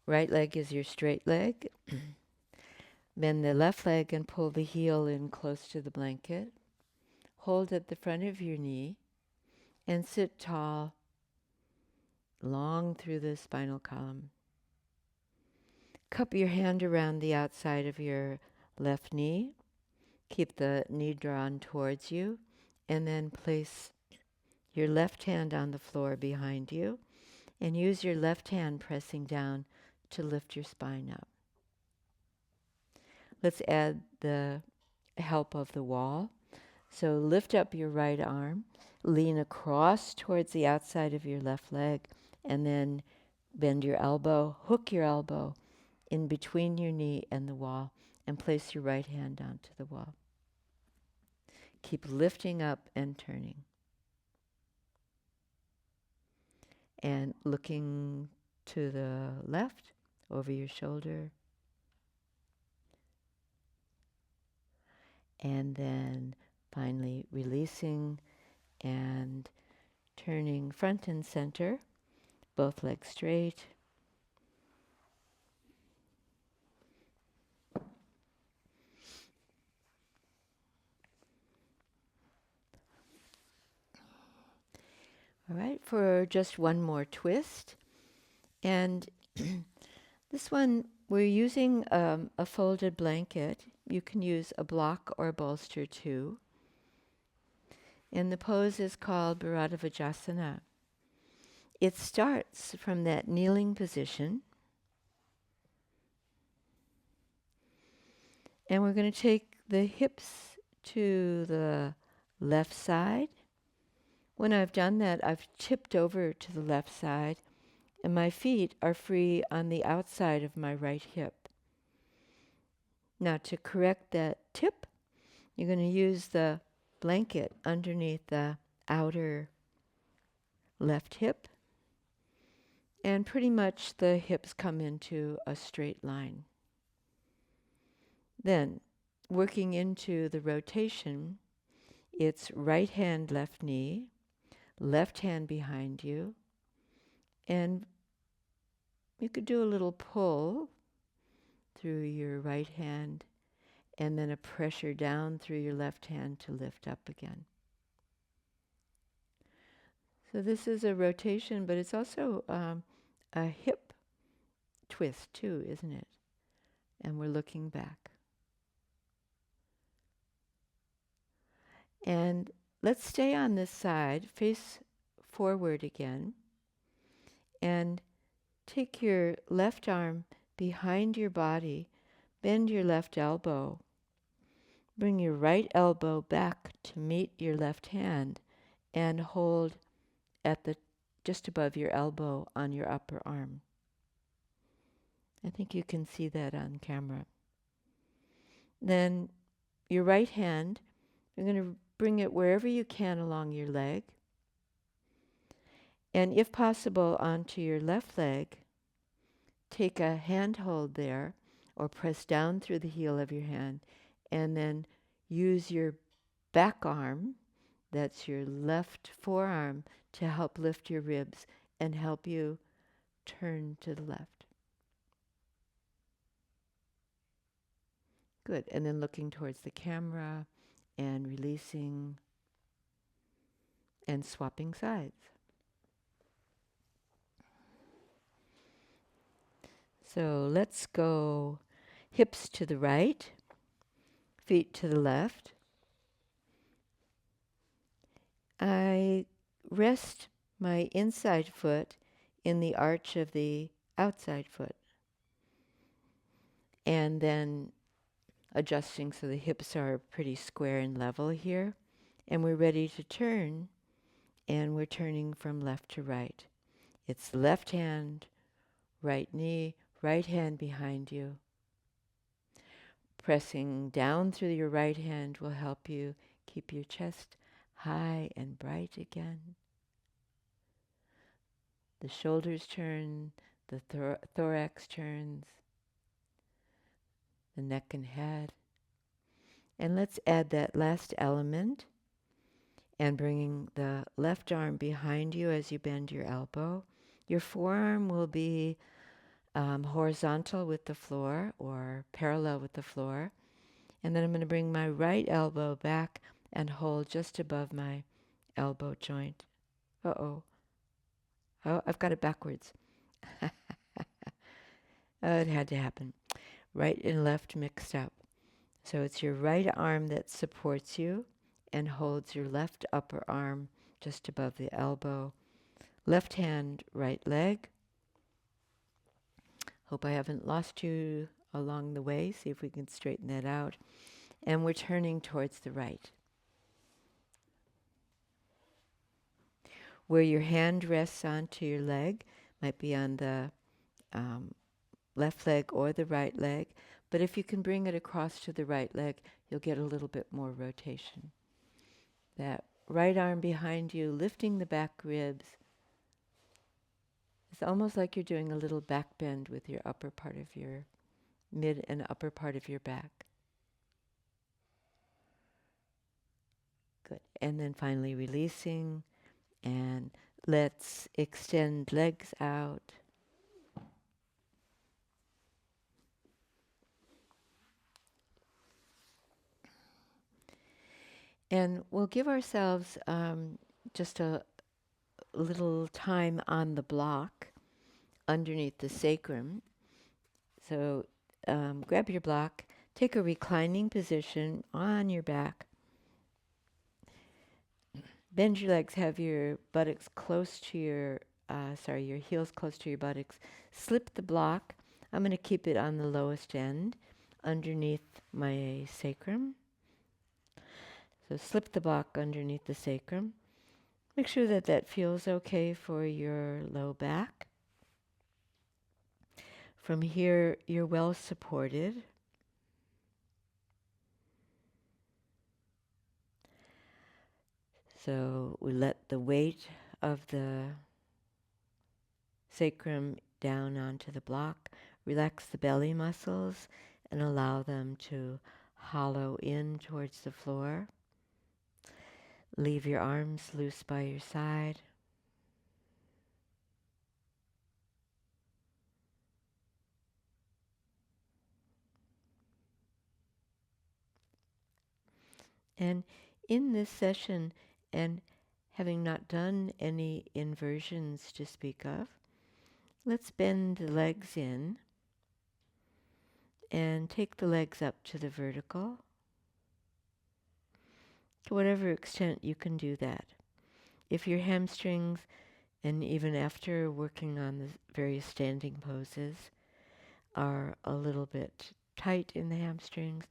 Right leg is your straight leg. Bend the left leg and pull the heel in close to the blanket. Hold at the front of your knee and sit tall, long through the spinal column. Cup your hand around the outside of your left knee. Keep the knee drawn towards you, and then place your left hand on the floor behind you and use your left hand pressing down to lift your spine up. Let's add the help of the wall. So lift up your right arm, lean across towards the outside of your left leg, and then bend your elbow, hook your elbow in between your knee and the wall, and place your right hand onto the wall. Keep lifting up and turning. And looking to the left, over your shoulder. And then finally releasing and turning front and center, both legs straight. All right, for just one more twist. And this one, we're using a folded blanket. You can use a block or a bolster too. And the pose is called Bharadvajasana. It starts from that kneeling position. And we're going to take the hips to the left side. When I've done that, I've tipped over to the left side, and my feet are free on the outside of my right hip. Now, to correct that tip, you're going to use the blanket underneath the outer left hip, and pretty much the hips come into a straight line. Then, working into the rotation, it's right hand, left knee, left hand behind you, and you could do a little pull through your right hand and then a pressure down through your left hand to lift up again. So this is a rotation, but it's also a hip twist too, isn't it? And we're looking back. And let's stay on this side, face forward again, and take your left arm behind your body, bend your left elbow, bring your right elbow back to meet your left hand, and hold at the just above your elbow on your upper arm. I think you can see that on camera. Then your right hand, you're going to bring it wherever you can along your leg, and if possible onto your left leg. Take a handhold there, or press down through the heel of your hand, and then use your back arm, that's your left forearm, to help lift your ribs and help you turn to the left. Good. And then looking towards the camera and releasing and swapping sides. So let's go hips to the right, feet to the left. I rest my inside foot in the arch of the outside foot. And then adjusting so the hips are pretty square and level here. And we're ready to turn, and we're turning from left to right. It's left hand, right knee, right hand behind you. Pressing down through your right hand will help you keep your chest high and bright again. The shoulders turn, the thorax turns, the neck and head. And let's add that last element, and bringing the left arm behind you as you bend your elbow. Your forearm will be horizontal with the floor or parallel with the floor. And then I'm going to bring my right elbow back and hold just above my elbow joint. Uh-oh. Oh, I've got it backwards. Oh, it had to happen. Right and left mixed up. So it's your right arm that supports you and holds your left upper arm just above the elbow. Left hand, right leg. Hope I haven't lost you along the way. See if we can straighten that out. And we're turning towards the right. Where your hand rests onto your leg, might be on the left leg or the right leg, but if you can bring it across to the right leg, you'll get a little bit more rotation. That right arm behind you, lifting the back ribs. It's almost like you're doing a little back bend with your upper part of your mid and upper part of your back. Good. And then finally releasing, and let's extend legs out. And we'll give ourselves just a little time on the block underneath the sacrum. So grab your block, take a reclining position on your back. Bend your legs, have your buttocks close to your, your heels close to your buttocks. Slip the block. I'm going to keep it on the lowest end underneath my sacrum. So slip the block underneath the sacrum. Make sure that that feels okay for your low back. From here, you're well supported. So we let the weight of the sacrum down onto the block, relax the belly muscles and allow them to hollow in towards the floor. Leave your arms loose by your side. And in this session, and having not done any inversions to speak of, let's bend the legs in and take the legs up to the vertical. To whatever extent you can do that. If your hamstrings, and even after working on the various standing poses, are a little bit tight in the hamstrings,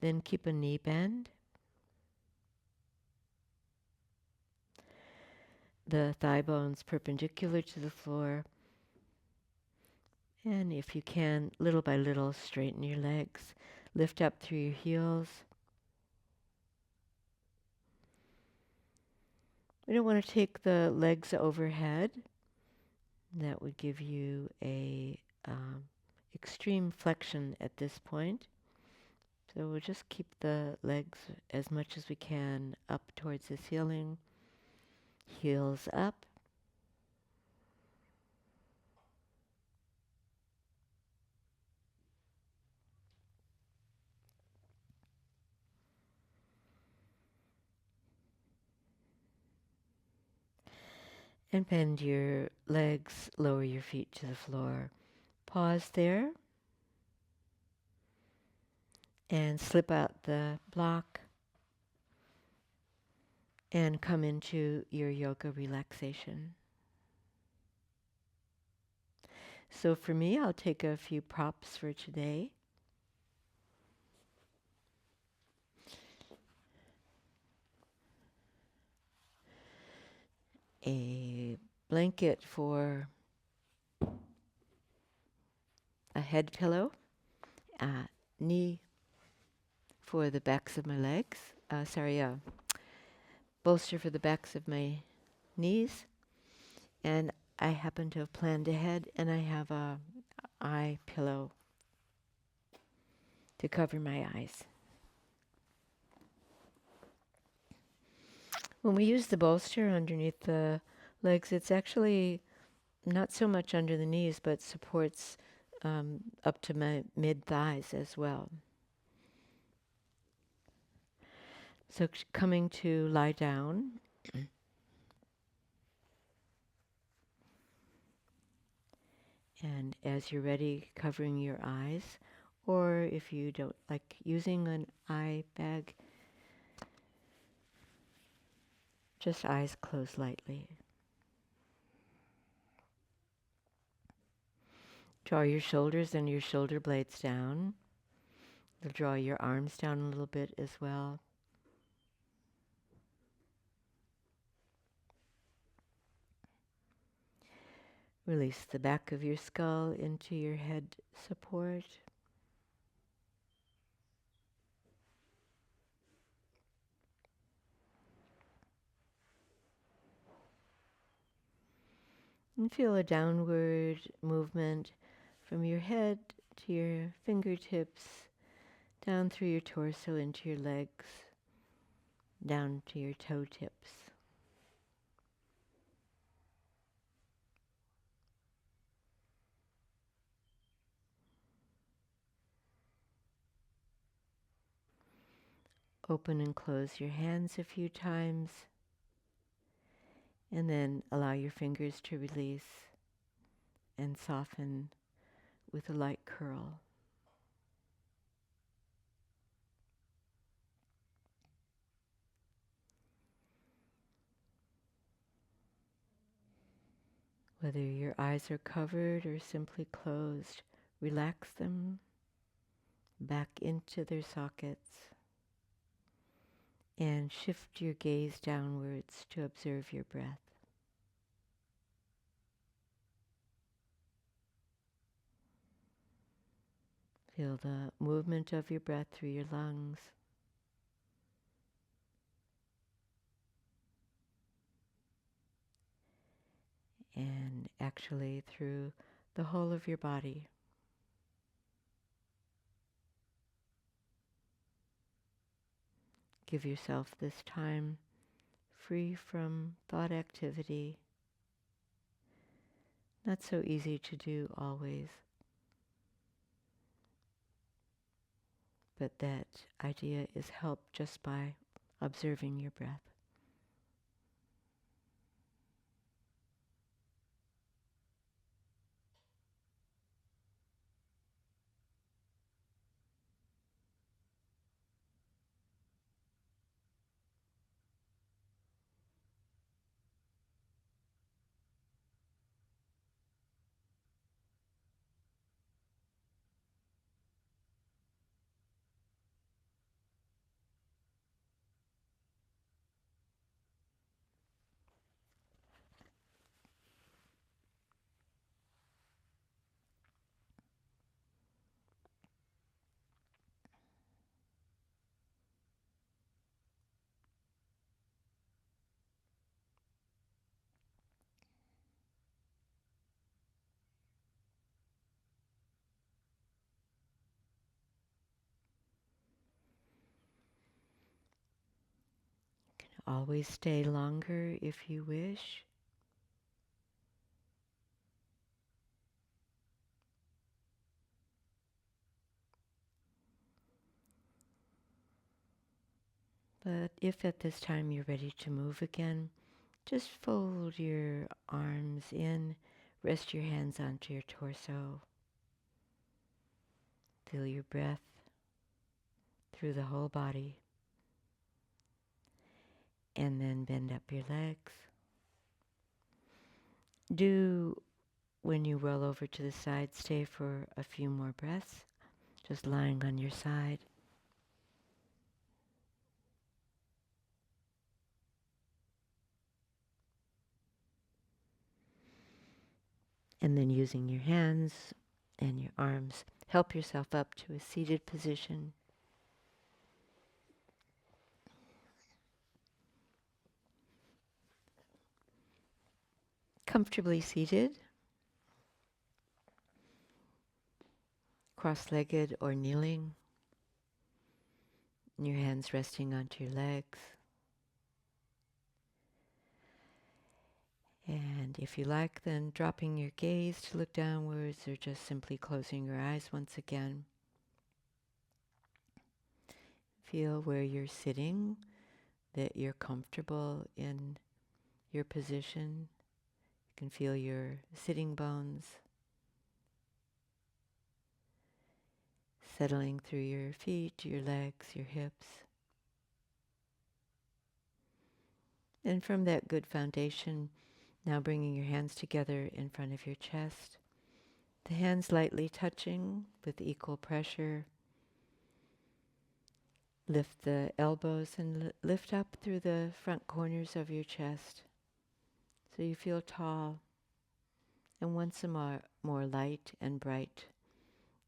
then keep a knee bend. The thigh bones perpendicular to the floor. And if you can, little by little, straighten your legs. Lift up through your heels. We don't want to take the legs overhead. That would give you a extreme flexion at this point. So we'll just keep the legs as much as we can up towards the ceiling. Heels up. And bend your legs, lower your feet to the floor. Pause there. And slip out the block. And come into your yoga relaxation. So for me, I'll take a few props for today. A blanket for a head pillow, a knee for the backs of my legs, bolster for the backs of my knees, and I happen to have planned ahead, and I have a eye pillow to cover my eyes. When we use the bolster underneath the legs, it's actually not so much under the knees, but supports up to my mid-thighs as well. So coming to lie down. And as you're ready, covering your eyes, or if you don't like using an eye bag, just eyes closed lightly. Draw your shoulders and your shoulder blades down. You'll draw your arms down a little bit as well. Release the back of your skull into your head support. And feel a downward movement from your head to your fingertips, down through your torso into your legs, down to your toe tips. Open and close your hands a few times. And then allow your fingers to release and soften with a light curl. Whether your eyes are covered or simply closed, relax them back into their sockets and shift your gaze downwards to observe your breath. Feel the movement of your breath through your lungs. And actually through the whole of your body. Give yourself this time free from thought activity. Not so easy to do always, but that idea is helped just by observing your breath. Always stay longer if you wish. But if at this time you're ready to move again, just fold your arms in, rest your hands onto your torso. Feel your breath through the whole body. And then bend up your legs. Do, when you roll over to the side, stay for a few more breaths, just lying on your side. And then using your hands and your arms, help yourself up to a seated position. Comfortably seated, cross-legged or kneeling, your hands resting onto your legs. And if you like, then dropping your gaze to look downwards or just simply closing your eyes once again. Feel where you're sitting, that you're comfortable in your position. You can feel your sitting bones settling through your feet, your legs, your hips. And from that good foundation, now bringing your hands together in front of your chest, the hands lightly touching with equal pressure. Lift the elbows and lift up through the front corners of your chest so you feel tall and once more light and bright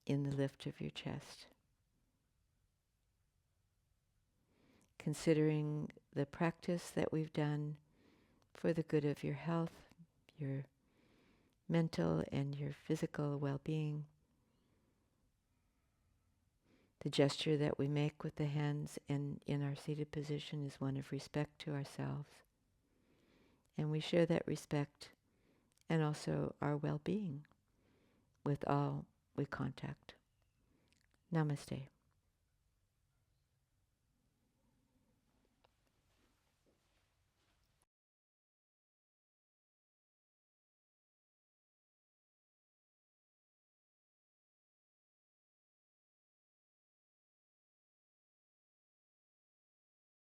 in the lift of your chest. Considering the practice that we've done for the good of your health, your mental and your physical well-being. The gesture that we make with the hands in our seated position is one of respect to ourselves. And we share that respect and also our well-being with all we contact. Namaste.